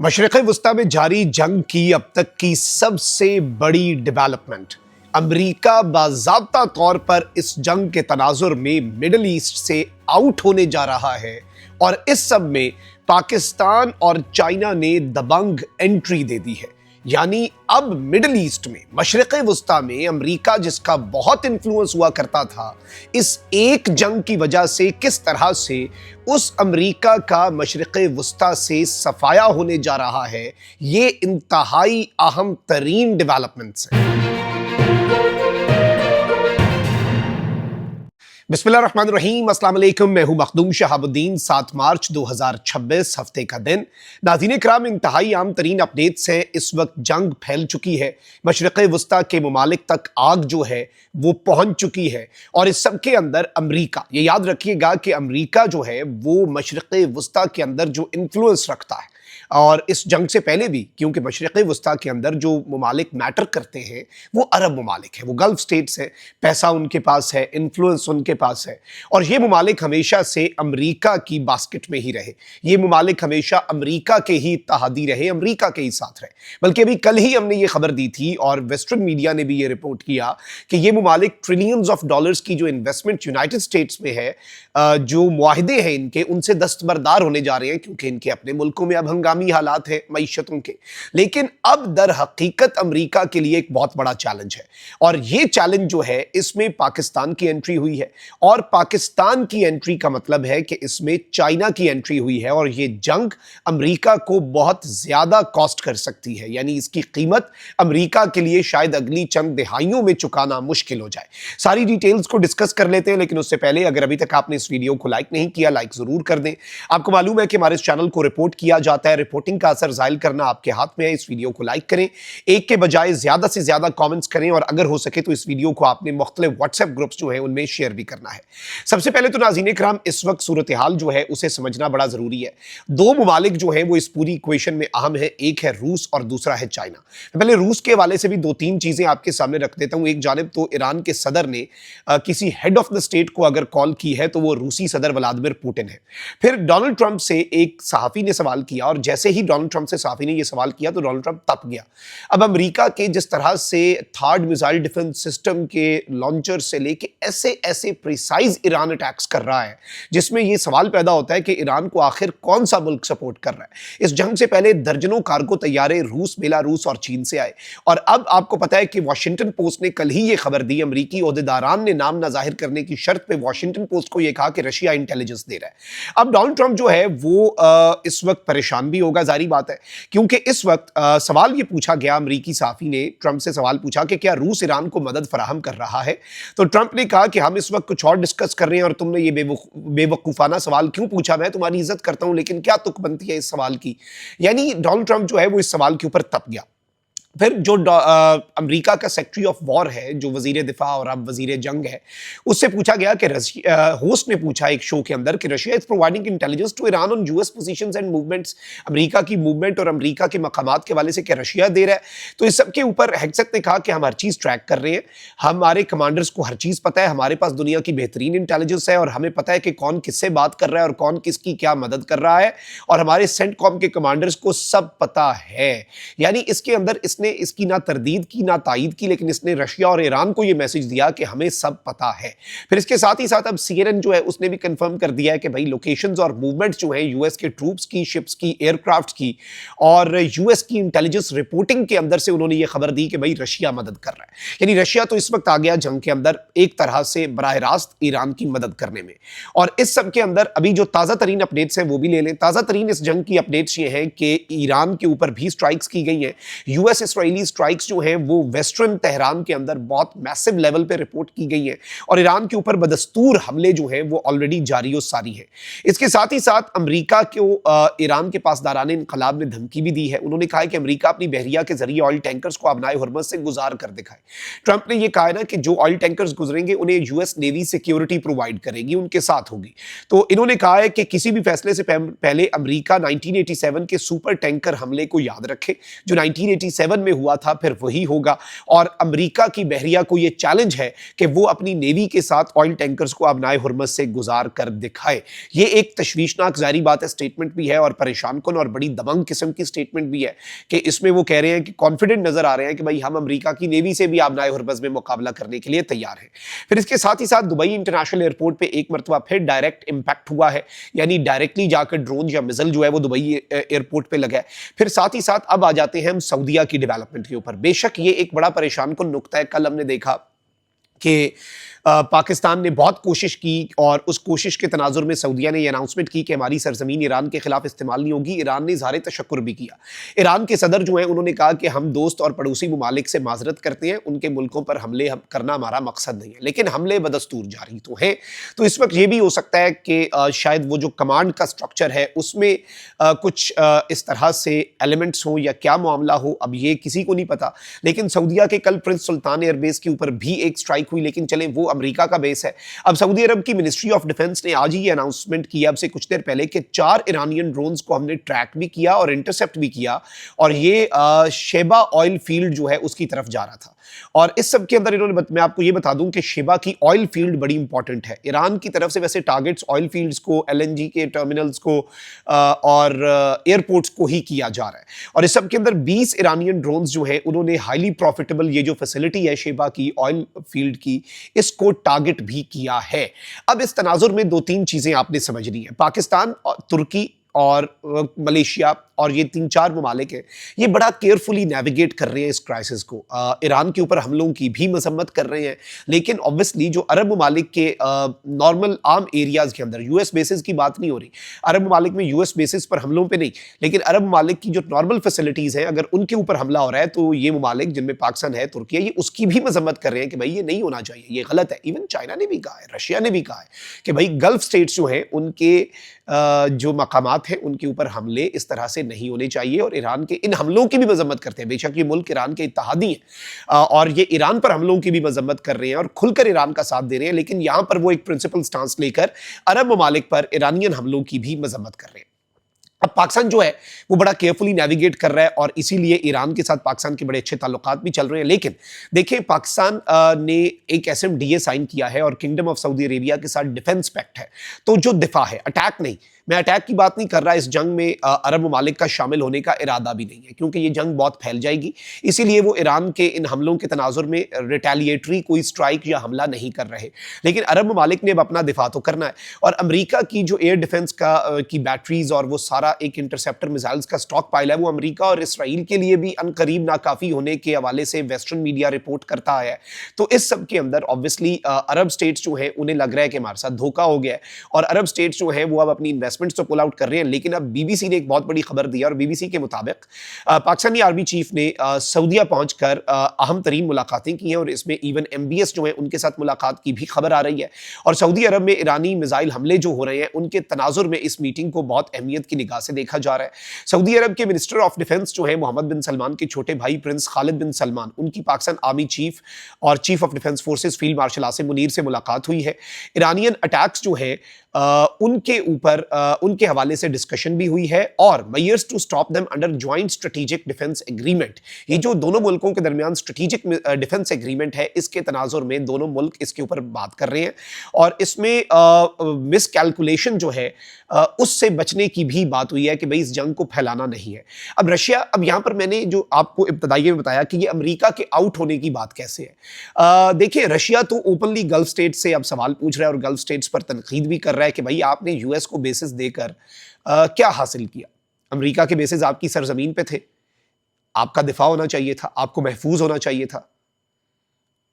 मशरिक़ वुस्ता में जारी जंग की अब तक की सबसे बड़ी डेवलपमेंट। अमरीका बाज़ाब्ता तौर पर इस जंग के तनाजुर में मिडल ईस्ट से आउट होने जा रहा है और इस सब में पाकिस्तान और चाइना ने दबंग एंट्री दे दी है। यानी अब मिडल ईस्ट में, मशरिक़ वुस्ता में अमरीका जिसका बहुत इन्फ्लुएंस हुआ करता था, इस एक जंग की वजह से किस तरह से उस अमरीका का मशरिक़ वुस्ता से सफाया होने जा रहा है, ये इंतहाई अहम तरीन डेवलपमेंट्स हैं। बिस्मिल्लाहिर्रहमानिर्रहीम, अस्सलाम वालेकुम। मैं हूं मखदूम शहाबुद्दीन। 7 मार्च 2026 हफ्ते का दिन। नाज़रीन इकराम, इंतहाई आम तरीन अपडेट्स हैं। इस वक्त जंग फैल चुकी है, मशरिक़ वुस्ता के ममालिक तक आग जो है वो पहुंच चुकी है और इस सब के अंदर अमरीका, ये याद रखिएगा कि अमरीका जो है वो मशरिक़ वुस्ता के अंदर जो इन्फ्लुएंस रखता है, और इस जंग से पहले भी, क्योंकि मशरिक़ वुस्ता के अंदर जो ममालिक मैटर करते हैं वो अरब ममालिक हैं, वो गल्फ स्टेट्स हैं, पैसा उनके पास है, इन्फ्लुएंस उनके पास है, और ये ममालिक हमेशा से अमरीका की बास्केट में ही रहे। ये ममालिक हमेशा अमरीका के ही इत्तेहादी रहे, अमरीका के ही साथ रहे। बल्कि अभी कल ही हमने ये खबर दी थी और वेस्टर्न मीडिया ने भी ये रिपोर्ट किया कि ये ममालिक ट्रिलियंस ऑफ डॉलर्स की जो इन्वेस्टमेंट यूनाइटेड स्टेट्स में है, जो मुआहिदे हैं इनके, उनसे दस्तबरदार होने जा रहे हैं, क्योंकि इनके अपने मुल्कों में अब हंगामी हालात हैं मईशतों के। लेकिन अब दर हकीकत अमरीका के लिए एक बहुत बड़ा चैलेंज है, और ये चैलेंज जो है इसमें पाकिस्तान की एंट्री हुई है, और पाकिस्तान की एंट्री का मतलब है कि इसमें चाइना की एंट्री हुई है, और ये जंग अमरीका को बहुत ज्यादा कॉस्ट कर सकती है। यानी इसकी कीमत अमरीका के लिए शायद अगली चंद दिहाइयों में चुकाना मुश्किल हो जाए। सारी डिटेल्स को डिस्कस कर लेते हैं, लेकिन उससे पहले अगर अभी तक आपने इस वीडियो को लाइक नहीं किया, लाइक जरूर कर दें। आपको मालूम है कि हमारे इस चैनल को रिपोर्ट किया जाता है, रिपोर्टिंग का असर जाहिर करना आपके हाथ में है। इस वीडियो को लाइक करें, एक के बजाय ज्यादा से ज्यादा कमेंट्स करें, और अगर हो सके तो इस वीडियो को आपने मुख्तलिफ व्हाट्सएप ग्रुप्स जो है उनमें शेयर भी करना है। सबसे पहले तो नाज़रीन इकराम, इस वक्त सूरत हाल जो है उसे समझना बड़ा जरूरी है। दो ममालिक जो है वो इस पूरी इक्वेशन में अहम है, एक है रूस और दूसरा है चाइना। पहले रूस के हवाले से भी दो तीन चीजें आपके सामने रख देता हूं। एक जानिब तो ईरान के सदर ने किसी हेड ऑफ द स्टेट को अगर कॉल की है तो वो रूसी सदर व्लादिमीर पुतिन है। फिर डोनाल्ड ट्रंप से एक सहाफी ने सवाल किया, और जैसे ही डोनाल्ड ट्रंप से सहाफी ने यह सवाल किया तो डोनाल्ड ट्रंप तप गया। अब अमेरिका के जिस तरह से थर्ड मिसाइल डिफेंस सिस्टम के लॉन्चर से लेके ऐसे ऐसे प्रिसाइज ईरान अटैक्स कर रहा है, जिसमें यह सवाल पैदा होता है कि ईरान को आखिर कौन सा मुल्क सपोर्ट कर रहा है। इस जंग से पहले दर्जनों कार्गो तैयारे रूस, बेलारूस और चीन से आए, और अब आपको पता है कि वॉशिंगटन पोस्ट ने कल ही यह खबर दी, अमरीकी ओहदेदारान ने नाम ना जाहिर करने की शर्त पे वॉशिंगटन पोस्ट को यह कहा कि रशिया इंटेलिजेंस दे रहा है। अब डोनाल्ड ट्रंप जो है वो इस वक्त परेशान भी होगा, जारी बात है, क्योंकि इस वक्त सवाल ये पूछा गया, अमरीकी सहाफी ने ट्रंप से सवाल पूछा कि क्या रूस ईरान को मदद फराहम कर रहा है। तो ट्रंप ने कहा कि हम इस वक्त कुछ और डिस्कस कर रहे हैं, और तुमने ये बेवकूफाना सवाल क्यों पूछा। मैं तुम्हारी इज्जत करता हूं, लेकिन क्या तुक बनती है इस सवाल की। यानी डोनाल्ड ट्रंप जो है वो इस सवाल के ऊपर तप गया। फिर जो अमेरिका का सेक्रेटरी ऑफ वॉर है, जो वजीर दिफा और अब वजीर जंग है, उससे पूछा गया कि होस्ट ने पूछा एक शो के अंदर कि Russia is providing intelligence to Iran on US positions and movements. America की मूवमेंट और अमेरिका के मकामात के वाले से क्या रशिया दे रहा है। तो इस सब के ऊपर हेग्सेट ने कहा कि हम हर चीज़ ट्रैक कर रहे हैं, हमारे कमांडर्स को हर चीज़ पता है, हमारे पास दुनिया की बेहतरीन इंटेलिजेंस है, और हमें पता है कि कौन किससे बात कर रहा है और कौन किसकी क्या मदद कर रहा है, और हमारे सेंटकॉम के कमांडर्स को सब पता है। यानी इसके अंदर इसने इसकी ना तरदीद की ना तायीद की, लेकिन इसने रशिया और ईरान को यह मैसेज दिया कि हमें सब पता है। फिर इसके साथ ही साथ अब सीएनएन जो है उसने भी कंफर्म कर दिया है कि भाई लोकेशंस और मूवमेंट्स जो है यूएस के ट्रूप्स की, शिप्स की, एयरक्राफ्ट की, और यूएस की इंटेलिजेंस रिपोर्टिंग के अंदर से उन्होंने यह खबर दी कि भाई रशिया मदद कर रहा है। यानी रशिया तो इस वक्त आ गया जंग के अंदर एक तरह से बराह रास्त ईरान की मदद करने में। और इस सब के अंदर अभी जो ताजा तरीन अपडेट्स हैं वो भी ले लें। ताजा तरीन इस जंग की अपडेट्स ये हैं कि ईरान के ऊपर भी स्ट्राइक्स की गई हैं। यूएस इसराइली स्ट्राइक्स जो हैं वो वेस्टर्न तेहरान के अंदर बहुत मैसिव लेवल पे रिपोर्ट की गई हैं, और ईरान के ऊपर बदस्तूर हमले जो हैं वो ऑलरेडी जारी और सारी है। इसके साथ ही साथ अमेरिका को ईरान के पासदारान इनकलाब ने धमकी भी दी है। उन्होंने कहा है कि अमेरिका अपनी बहरिया के जरिए ऑयल टैंकर्स को अबनाए हुर्मज से गुजार कर दिखाए। ट्रंप ने यह कहा है ना कि जो ऑयल टैंकर्स गुजरेंगे उन्हें यूएस नेवी सिक्योरिटी प्रोवाइड करेगी, उनके साथ होगी। तो इन्होंने कहा है कि किसी भी फैसले से पहले अमेरिका 1987 के सुपर टैंकर हमले को याद रखे, जो 1987 यमन में हुआ था फिर वही होगा। और अमेरिका की बहरिया को यह चैलेंज है कि वो अपनी नेवी के साथ ऑयल टैंकर्स को अब नाए हुरमज से गुजार कर दिखाए। ये एक तशवीशनाक जारी बात है, स्टेटमेंट भी है और परेशान कुन और बड़ी दबंग किस्म की स्टेटमेंट भी है कि इसमें वो कह रहे हैं कि कॉन्फिडेंट नजर आ रहे हैं कि भाई हम अमेरिका की नेवी से भी आबनाए हुरमज में मुकाबला करने के लिए तैयार हैं। फिर इसके साथ ही साथ दुबई इंटरनेशनल एयरपोर्ट पे एक मरतबा फिर डायरेक्ट इंपैक्ट हुआ है, यानी डायरेक्टली जाकर ड्रोन या मिसाइल जो है वो दुबई एयरपोर्ट पे लगा है। फिर साथ ही साथ अब आ जाते हैं हम सऊदीया की डेवलपमेंट के ऊपर। बेशक ये एक बड़ा परेशान कुन नुक्ता है। कल हमने देखा कि पाकिस्तान ने बहुत कोशिश की और उस कोशिश के तनाजुर में सऊदीया ने यह अनाउंसमेंट की कि हमारी सरजमीन ईरान के खिलाफ इस्तेमाल नहीं होगी। ईरान ने इज़हार तशक्कुर भी किया। ईरान के सदर जो हैं उन्होंने कहा कि हम दोस्त और पड़ोसी ममालिक से माजरत करते हैं, उनके मुल्कों पर हमले करना हमारा मकसद नहीं है, लेकिन हमले बदस्तूर जारी तो हैं। तो इस वक्त ये भी हो सकता है कि शायद वो जो कमांड का स्ट्रक्चर है उसमें कुछ इस तरह से एलिमेंट्स हों या क्या मामला हो, अब ये किसी को नहीं पता। लेकिन सऊदीया के कल प्रिंस सुल्तान एयरबेस के ऊपर भी एक स्ट्राइक हुई, लेकिन चलें वो अमेरिका का बेस है। अब सऊदी अरब की मिनिस्ट्री ऑफ डिफेंस ने आज ही ये अनाउंसमेंट किया अब से कुछ देर पहले कि 4 ईरानियन ड्रोन्स को हमने ट्रैक भी किया और इंटरसेप्ट भी किया और ये शेबा ऑयल फील्ड जो है उसकी तरफ जा रहा था। और इस सब के अंदर इन्होंने मैं आपको ये बता दूं कि शेबा की ऑयल फील्ड बड़ी इंपॉर्टेंट है। ईरान की तरफ से वैसे टारगेट्स ऑयल फील्ड्स को, एलएनजी के टर्मिनल्स को और एयरपोर्ट्स को ही किया जा रहा है। और इस सब के अंदर 20 ईरानियन ड्रोन्स जो है उन्होंने हाईली प्रॉफिटेबल ये जो फैसिलिटी है शेबा की ऑयल फील्ड की, इसको टारगेट भी किया है। अब इस तनाजुर में 2-3 चीजें आपने समझनी है। पाकिस्तान और तुर्की और मलेशिया और ये 3-4 ममालिक हैं, ये बड़ा केयरफुली नेविगेट कर रहे हैं इस क्राइसिस को। ईरान के ऊपर हमलों की भी मजम्मत कर रहे हैं, लेकिन ऑब्वियसली जो अरब ममालिक के नॉर्मल आम एरियाज के अंदर यूएस बेसिस की बात नहीं हो रही। अरब ममालिक में यूएस बेसिस पर हमलों पे नहीं, लेकिन अरब ममालिक की जो नॉर्मल फैसिलिटीज़ हैं अगर उनके ऊपर हमला हो रहा है तो ये ममालिक जिनमें पाकिस्तान है, तुर्की है, ये उसकी भी मजम्मत कर रहे हैं कि भाई ये नहीं होना चाहिए, ये गलत है। इवन चाइना ने भी कहा है, रशिया ने भी कहा है कि भाई गल्फ स्टेट्स जो हैं उनके जो मकामात हैं उनके ऊपर हमले इस तरह से नहीं होने चाहिए और ईरान के इन हमलों की भी मजम्मत करते हैं। बेशक ये मुल्क ईरान के इत्तेहादी हैं और ये ईरान पर हमलों की भी मजम्मत कर रहे हैं और खुलकर ईरान का साथ दे रहे हैं, लेकिन यहां पर वो एक प्रिंसिपल स्टांस लेकर अरब ममालिक पर ईरानियन हमलों की भी मजम्मत कर रहे हैं। अब पाकिस्तान जो है वो बड़ा केयरफुली नेविगेट कर रहा है और इसीलिए ईरान के साथ पाकिस्तान के बड़े अच्छे ताल्लुकात भी चल रहे हैं। लेकिन देखिए पाकिस्तान ने एक एसएमडीए साइन किया है और किंगडम ऑफ सऊदी अरेबिया के साथ डिफेंस पैक्ट है। तो जो दिफा है, अटैक नहीं, मैं अटैक की बात नहीं कर रहा, इस जंग में अरब ममालिक का शामिल होने का इरादा भी नहीं है क्योंकि ये जंग बहुत फैल जाएगी। इसीलिए वो ईरान के इन हमलों के तनाजुर में रिटेलिएटरी कोई स्ट्राइक या हमला नहीं कर रहे। लेकिन अरब ममालिक ने अब अपना दिफा तो करना है और अमेरिका की जो एयर डिफेंस की बैटरीज और वो सारा एक इंटरसेप्टर मिसाइल्स का स्टॉक पाइल है वो अमेरिका और इसराइल के लिए भी अनकरीब नाकाफी होने के हवाले से वेस्टर्न मीडिया रिपोर्ट करता है। तो इस सब के अंदर ऑब्वियसली अरब स्टेट्स जो है उन्हें लग रहा है कि हमारे साथ धोखा हो गया है और अरब स्टेट्स जो है वो अब अपनी इन्वेस्टमेंट्स तो पुल आउट कर रहे हैं। लेकिन अब बीबीसी ने एक बहुत बड़ी खबर दी और बीबीसी के मुताबिक पाकिस्तानी आर्मी चीफ ने सऊदीया पहुंचकर अहम तरीन मुलाकातें की हैं और इसमें इवन एमबीएस जो है उनके साथ मुलाकात की भी खबर आ रही है। और सऊदी अरब में ईरानी मिसाइल हमले जो हो रहे हैं उनके तनाजुर में इस मीटिंग को बहुत अहमियत की निगाह से देखा जा रहा है। सऊदी अरब के मिनिस्टर ऑफ डिफेंस जो है मोहम्मद बिन सलमान के छोटे भाई प्रिंस खालिद बिन सलमान, उनकी पाकिस्तान आर्मी चीफ और chief of defence forces field marshal Asim Munir से मुलाकात हुई है। ईरानियन अटैक्स जो है उनके ऊपर उनके हवाले से डिस्कशन भी हुई है और measures to stop them under joint strategic defence agreement, ये जो दोनों मुल्कों के दरमियान स्ट्रेटेजिक डिफेंस एग्रीमेंट है इसके तनाजुर में दोनों मुल्क इसके ऊपर बात कर रहे हैं और इसमें मिस कैलकुलेशन जो है उससे बचने की भी बात हुई है कि भाई इस जंग को फैलाना नहीं है। अब रशिया, अब यहां पर मैंने जो आपको इब्तदाई में बताया कि ये अमेरिका के आउट होने की बात कैसे है। देखिए रशिया तो ओपनली गल्फ स्टेट से अब सवाल पूछ रहा है और गल्फ स्टेट्स पर तनकीद भी कर रहा है कि भाई आपने यूएस को बेसिस देकर क्या हासिल किया। अमेरिका के बेसिस आपकी सरजमीन पे थे, आपका दिफा होना चाहिए था, आपको महफूज होना चाहिए था,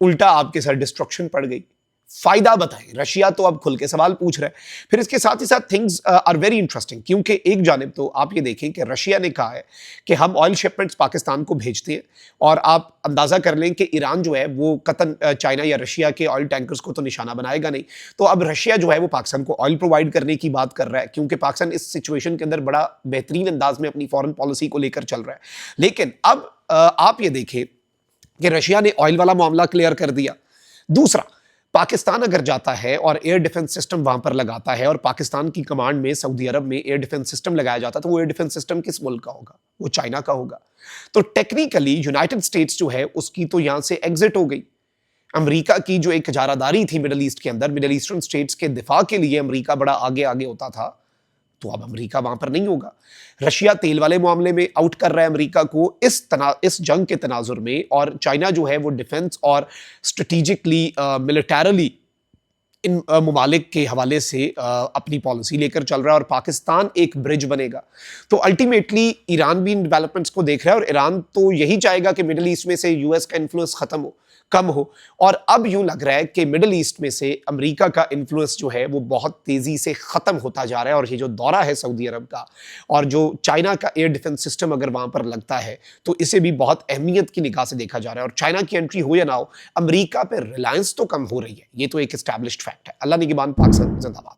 उल्टा आपके सर डिस्ट्रक्शन पड़ गई। फायदा बताएं। रशिया तो अब खुल के सवाल पूछ रहा है। फिर इसके साथ ही साथ थिंग्स आर वेरी इंटरेस्टिंग क्योंकि एक जानिब तो आप ये देखें कि रशिया ने कहा है कि हम ऑयल शिपमेंट्स पाकिस्तान को भेजते हैं और आप अंदाजा कर लें कि ईरान जो है वो कतन चाइना या रशिया के ऑयल टैंकर्स को तो निशाना बनाएगा नहीं। तो अब रशिया जो है वो पाकिस्तान को ऑयल प्रोवाइड करने की बात कर रहा है क्योंकि पाकिस्तान इस सिचुएशन के अंदर बड़ा बेहतरीन अंदाज में अपनी फॉरेन पॉलिसी को लेकर चल रहा है। लेकिन अब आप ये देखें कि रशिया ने ऑयल वाला मामला क्लियर कर दिया। दूसरा, पाकिस्तान अगर जाता है और एयर डिफेंस सिस्टम वहां पर लगाता है और पाकिस्तान की कमांड में सऊदी अरब में एयर डिफेंस सिस्टम लगाया जाता है तो वो एयर डिफेंस सिस्टम किस मुल्क का होगा? वो चाइना का होगा। तो टेक्निकली यूनाइटेड स्टेट्स जो है उसकी तो यहां से एग्जिट हो गई। अमेरिका की जो एक इजारादारी थी मिडल ईस्ट के अंदर, मिडल ईस्टर्न स्टेट्स के दिफा के लिए अमेरिका बड़ा आगे आगे होता था, तो अब अमेरिका वहां पर नहीं होगा। रशिया तेल वाले मामले में आउट कर रहा है अमेरिका को इस जंग के तनाजुर में, और चाइना जो है वो डिफेंस और स्ट्रेटेजिकली मिलिटरली इन ममालिक के हवाले से अपनी पॉलिसी लेकर चल रहा है, और पाकिस्तान एक ब्रिज बनेगा। तो अल्टीमेटली ईरान भी इन डेवलपमेंट्स को देख रहा है, और ईरान तो यही चाहेगा कि मिडिल ईस्ट में से यूएस का इन्फ्लुएंस खत्म हो, कम हो। और अब यूं लग रहा है कि मिडिल ईस्ट में से अमेरिका का इन्फ्लुएंस जो है वो बहुत तेजी से खत्म होता जा रहा है। और ये जो दौरा है सऊदी अरब का, और जो चाइना का एयर डिफेंस सिस्टम अगर वहां पर लगता है, तो इसे भी बहुत अहमियत की निगाह से देखा जा रहा है। और चाइना की एंट्री हो या ना हो, अमेरिका पर रिलायंस तो कम हो रही है, ये तो एक एस्टैब्लिश्ड फैक्ट है। अल्लाह निगहबान, पाकिस्तान जिंदाबाद।